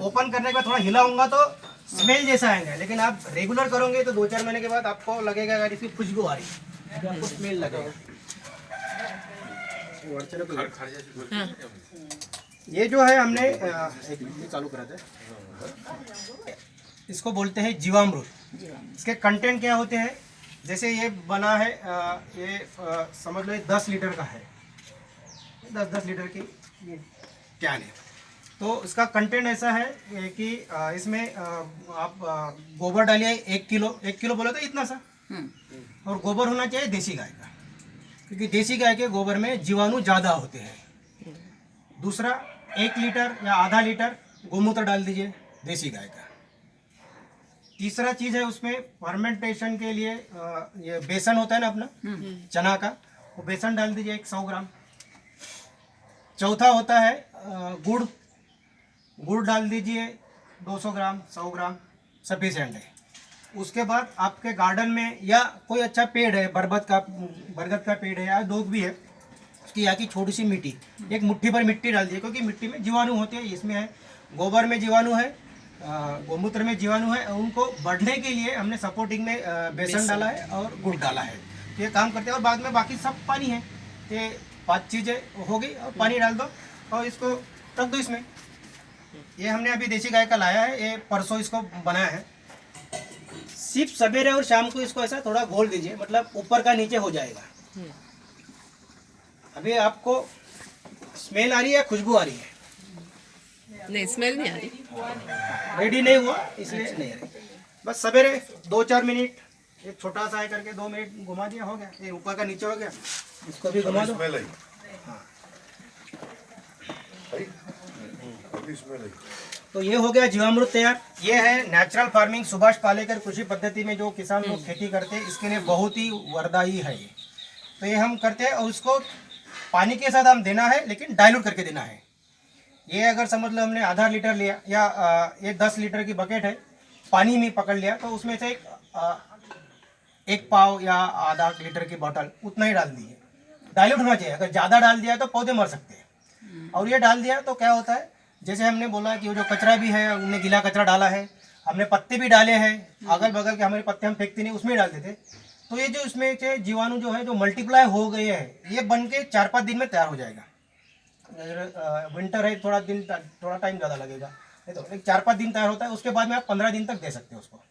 Open करने के बाद थोड़ा हिलाऊंगा तो स्मेल जैसा आएगा, लेकिन आप रेगुलर करोगे तो 2-4 महीने के बाद आपको लगेगा अगर इसकी खुशबू आ रही है तो आपको स्मेल लगेगा। ये जो है हमने चालू करा था, इसको बोलते हैं जीवामृत। इसके कंटेंट क्या होते हैं, जैसे ये बना है ये समझ लो 10 लीटर का है, 10 लीटर की कैन है। तो इसका कंटेंट ऐसा है कि इसमें आप गोबर डालिए 1 किलो बोले तो इतना सा, और गोबर होना चाहिए देसी गाय का, क्योंकि देसी गाय के गोबर में जीवाणु ज़्यादा होते हैं। दूसरा 1 लीटर या आधा लीटर गोमूत्र डाल दीजिए देसी गाय का। तीसरा चीज़ है उसमें फर्मेंटेशन के लिए ये बेसन होता है ना अपना चना का, वो बेसन डाल दीजिए 100 ग्राम। चौथा होता है गुड़ डाल दीजिए 200 ग्राम 100 ग्राम सफिशिएंट है। उसके बाद आपके गार्डन में या कोई अच्छा पेड़ है, बरगद का पेड़ है या दोग भी है, उसकी यहाँ की छोटी सी मिट्टी, एक मुट्ठी भर मिट्टी डाल दीजिए, क्योंकि मिट्टी में जीवाणु होते हैं, इसमें है गोबर में जीवाणु है, गोमूत्र में जीवाणु है। उनको बढ़ने के लिए हमने सपोर्टिंग में बेसन डाला है और गुड़ डाला है, तो ये काम करते हैं। और बाद में बाकी सब पानी है, ये 5 चीज़ें हो गई, और पानी डाल दो और इसको रख दो इसमें। ये हमने अभी देसी गाय का लाया है, ये परसों इसको बनाया है। सिर्फ सवेरे और शाम को इसको ऐसा थोड़ा घोल दीजिए, मतलब ऊपर का नीचे हो जाएगा। अभी आपको स्मेल आ रही है, खुशबू आ रही है? नहीं, स्मेल नहीं आ रही। रेडी नहीं हुआ इसलिए नहीं आ रही। बस सवेरे 2-4 मिनट एक छोटा सा है करके 2 मिनट घुमा दिया, हो गया। ये ऊपर का नीचे हो गया, इसको भी घुमा दो। तो ये हो गया जीवामृत तैयार। ये है नेचुरल फार्मिंग, सुभाष पालेकर कृषि पद्धति में जो किसान लोग खेती करते हैं, इसके लिए बहुत ही वरदायी है ये। तो ये हम करते हैं, और उसको पानी के साथ हम देना है, लेकिन डाइल्यूट करके देना है। ये अगर समझ लो हमने आधा लीटर लिया या ये 10 लीटर की बकेट है, पानी में पकड़ लिया, तो उसमें से एक पाव या आधा लीटर की बोतल उतना ही डाल दीजिए। डाइल्यूट होना चाहिए, अगर ज़्यादा डाल दिया तो पौधे मर सकते हैं। और ये डाल दिया तो क्या होता है, जैसे हमने बोला कि वो जो कचरा भी है, हमने गीला कचरा डाला है, हमने पत्ते भी डाले हैं, अगल बगल के हमारे पत्ते हम फेंकते नहीं, उसमें ही डाल देते। तो ये जो इसमें के जीवाणु जो है, जो मल्टीप्लाई हो गए हैं, ये बन के 4-5 दिन में तैयार हो जाएगा। विंटर है, थोड़ा टाइम ज़्यादा लगेगा, नहीं तो 4-5 दिन तैयार होता है। उसके बाद में आप 15 दिन तक दे सकते हो उसको।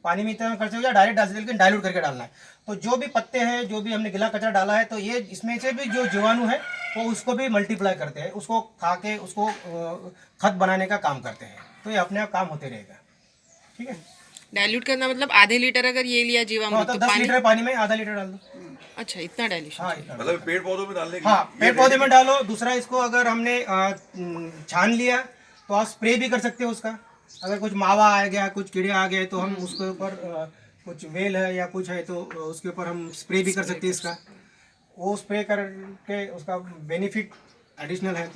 पानी में इतना खर्च हो जाए, डायरेक्ट डाल सकते, लेकिन डाइल्यूट करके डालना है। तो जो भी पत्ते हैं, जो भी हमने गिला कचरा डाला है, तो ये इसमें से भी जो जीवाणु है वो उसको भी मल्टीप्लाई करते हैं, उसको खा के उसको खत बनाने का काम करते हैं। तो ये अपने आप काम होते रहेगा। ठीक है, डाइल्यूट करना मतलब आधे लीटर अगर ये लिया जीवामृत तो तो 10 लीटर पानी में आधा लीटर डाल दो। अच्छा, इतना डाइल्यूशन। हाँ, मतलब पेड़ पौधों में डालने की? हाँ, पेड़ पौधे में डालो। दूसरा, इसको अगर हमने छान लिया तो आप स्प्रे भी कर सकते हो उसका। अगर कुछ मावा आ गया, कुछ कीड़े आ गए, तो हम उसके ऊपर कुछ वेल है या कुछ है तो उसके ऊपर हम स्प्रे भी कर सकते हैं इसका। वो स्प्रे करके उसका बेनिफिट एडिशनल है।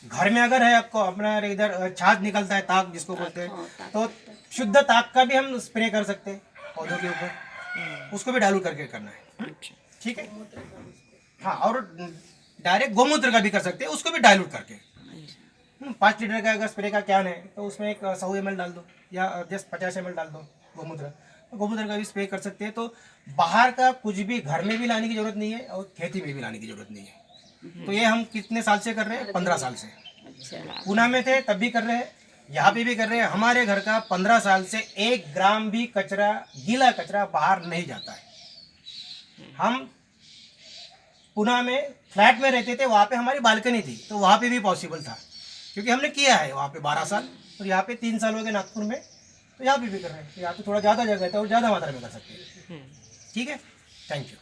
घर में अगर है आपको, अपना इधर छाछ निकलता है, ताक जिसको बोलते हैं, तो शुद्ध ताक का भी हम स्प्रे कर सकते हैं पौधों के ऊपर, उसको भी डाइल्यूट करके करना है। ठीक है, हाँ, और डायरेक्ट गोमूत्र का भी कर सकते हैं, उसको भी डाइल्यूट करके। 5 लीटर का अगर स्प्रे का कैन है तो उसमें एक 100 ml डाल दो, या जस्ट 50 ml डाल दो गोमूत्र का भी स्प्रे कर सकते हैं। तो बाहर का कुछ भी घर में भी लाने की जरूरत नहीं है, और खेती में भी लाने की जरूरत नहीं है। तो ये हम कितने साल से कर रहे हैं? 15 साल से। पूना में थे तब भी कर रहे हैं, यहाँ पे भी कर रहे हैं। हमारे घर का 15 साल से 1 ग्राम भी कचरा, गीला कचरा बाहर नहीं जाता है। हम पुणे में फ्लैट में रहते थे, वहाँ पे हमारी बालकनी थी, तो वहाँ पे भी पॉसिबल था, क्योंकि हमने किया है वहाँ पे 12 साल, और यहाँ पे 3 साल हो गए नागपुर में, तो यहाँ पे भी कर रहे हैं। यहाँ पे थोड़ा ज़्यादा जगह है तो ज़्यादा मात्रा में कर सकते हैं। ठीक है, थैंक यू।